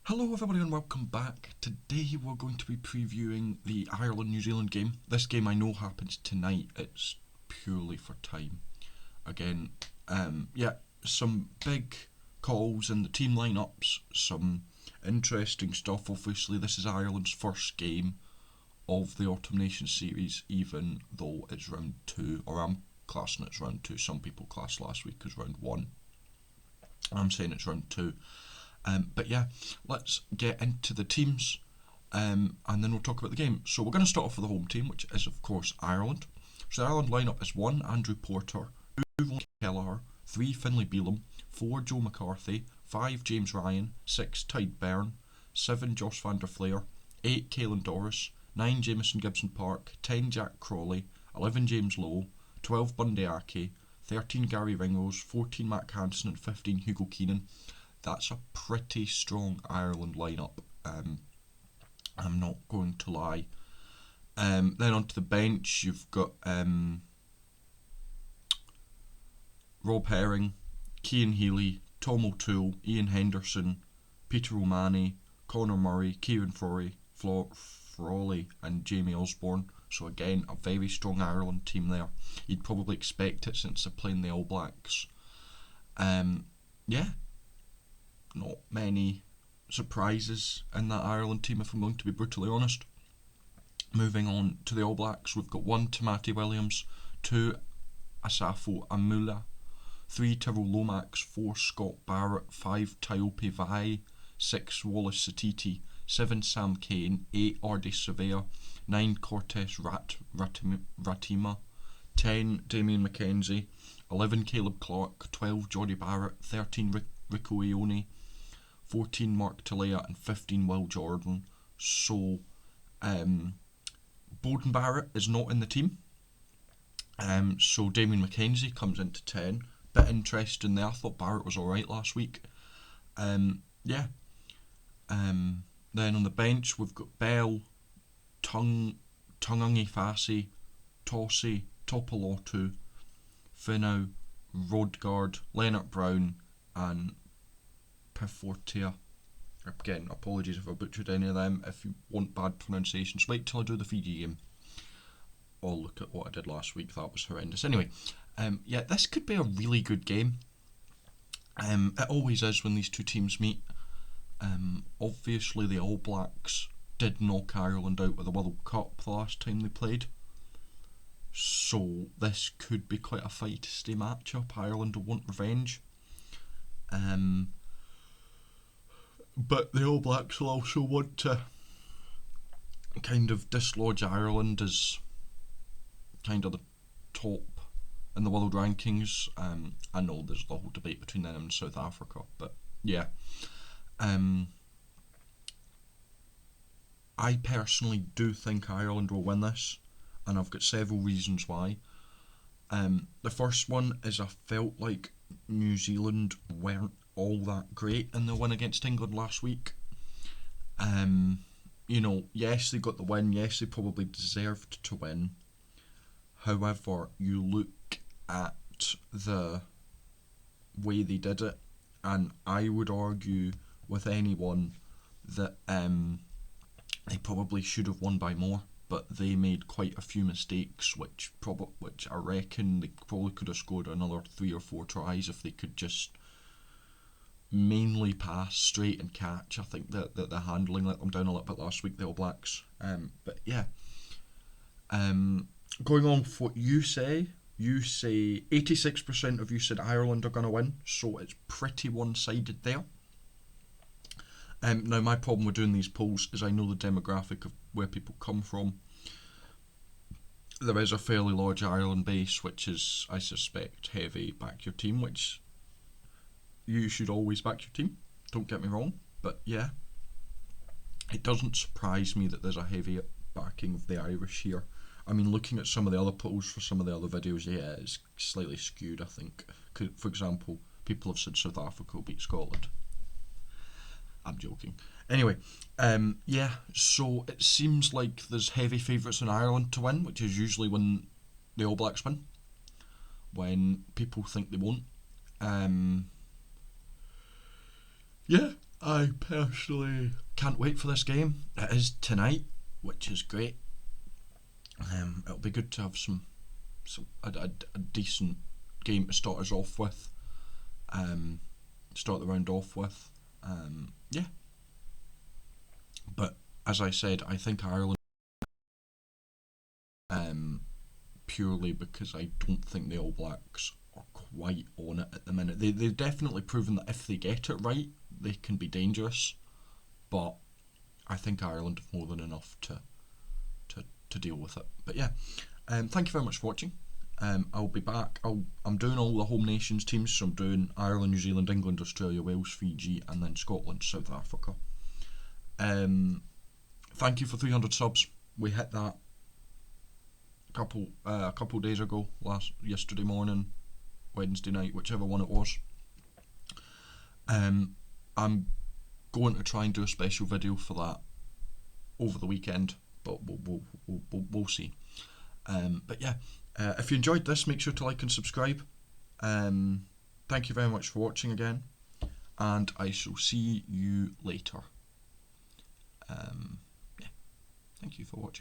Hello everybody and welcome back. Today we're going to be previewing the Ireland-New Zealand game. This game I know happens tonight. It's purely for time. Again, some big calls in the team lineups, some interesting stuff. Obviously this is Ireland's first game of the Autumn Nations series, even though it's round 2, or I'm classing it's round 2. Some people classed last week as round 1. I'm saying it's round 2. But yeah, let's get into the teams and then we'll talk about the game. So we're going to start off with the home team, which is of course Ireland. So the Ireland lineup is 1 Andrew Porter, 2 Von Kelleher, 3 Finlay Bealham, 4 Joe McCarthy, 5 James Ryan, 6 Tide Byrne, 7 Josh van der Flair, 8 Caelan Doris, 9 Jamison Gibson Park, 10 Jack Crawley, 11 James Lowe, 12 Bundy Ake, 13 Gary Ringrose, 14 Matt Hansen and 15 Hugo Keenan. That's a pretty strong Ireland lineup. I'm not going to lie. Then onto the bench, you've got Rob Herring, Cian Healy, Tom O'Toole, Ian Henderson, Peter O'Mahony, Conor Murray, Kieran Frawley, and Jamie Osborne. So again, a very strong Ireland team there. You'd probably expect it since they're playing the All Blacks. Yeah, not many surprises in that Ireland team, if I'm going to be brutally honest. Moving on to the All Blacks, we've got 1 Tamati Williams, 2 Asafo Amula, 3 Tyrrell Lomax, 4 Scott Barrett, 5 Taiope Vai, 6 Wallace Satiti, 7 Sam Cane, 8 Ardy Surveyor, 9 Cortes Ratima, 10 Damien McKenzie, 11 Caleb Clark, 12 Jodie Barrett, 13 Rico Ione, 14 Mark Talea and 15 Will Jordan. So Bowden Barrett is not in the team. So Damien McKenzie comes into 10. Bit interesting there. I thought Barrett was alright last week. Then on the bench we've got Bell, Tungangi Fassi, Tossi, Topolotu, Finau, Rodgard, Leonard Brown and Pifortia. Again, apologies if I butchered any of them. If you want bad pronunciations, wait till I do the Fiji game. Or look at what I did last week, that was horrendous. Anyway, this could be a really good game. It always is when these two teams meet. Obviously the All Blacks did knock Ireland out with the World Cup the last time they played. So this could be quite a feisty matchup. Ireland will want revenge. But the All Blacks will also want to kind of dislodge Ireland as kind of the top in the world rankings. I know there's the whole debate between them and South Africa, but yeah. I personally do think Ireland will win this, and I've got several reasons why. The first one is I felt like New Zealand weren't all that great in the win against England last week. Yes, they got the win. Yes, they probably deserved to win. However, you look at the way they did it, and I would argue with anyone that they probably should have won by more. But they made quite a few mistakes, which I reckon they probably could have scored another 3 or 4 tries if they could just mainly pass straight and catch. I think that the handling let them down a little bit last week, the All Blacks. But yeah, going on with what you say 86% of you said Ireland are going to win, so it's pretty one-sided there. Now my problem with doing these polls is I know the demographic of where people come from. There is a fairly large Ireland base, which is, I suspect, heavy back your team, which you should always back your team, don't get me wrong, but yeah, it doesn't surprise me that there's a heavy backing of the Irish here. I mean, looking at some of the other polls for some of the other videos, yeah, it's slightly skewed, I think. For example, people have said South Africa will beat Scotland. I'm joking. Anyway, so it seems like there's heavy favourites in Ireland to win, which is usually when the All Blacks win, when people think they won't. Yeah, I personally can't wait for this game. It is tonight, which is great. It'll be good to have a decent game to start us off with. Start the round off with. Yeah. But as I said, I think Ireland, purely because I don't think the All Blacks are quite on it at the minute. They've definitely proven that if they get it right, they can be dangerous. But I think Ireland have more than enough to deal with it. But yeah, thank you very much for watching. I'll be back. I'm doing all the home nations teams, so I'm doing Ireland, New Zealand, England, Australia, Wales, Fiji, and then Scotland, South Africa. Thank you for 300 subs. We hit that a couple days ago, yesterday morning, Wednesday night, whichever one it was. I'm going to try and do a special video for that over the weekend, but we'll see. But yeah, if you enjoyed this, make sure to like and subscribe. Thank you very much for watching again, and I shall see you later. Yeah, thank you for watching.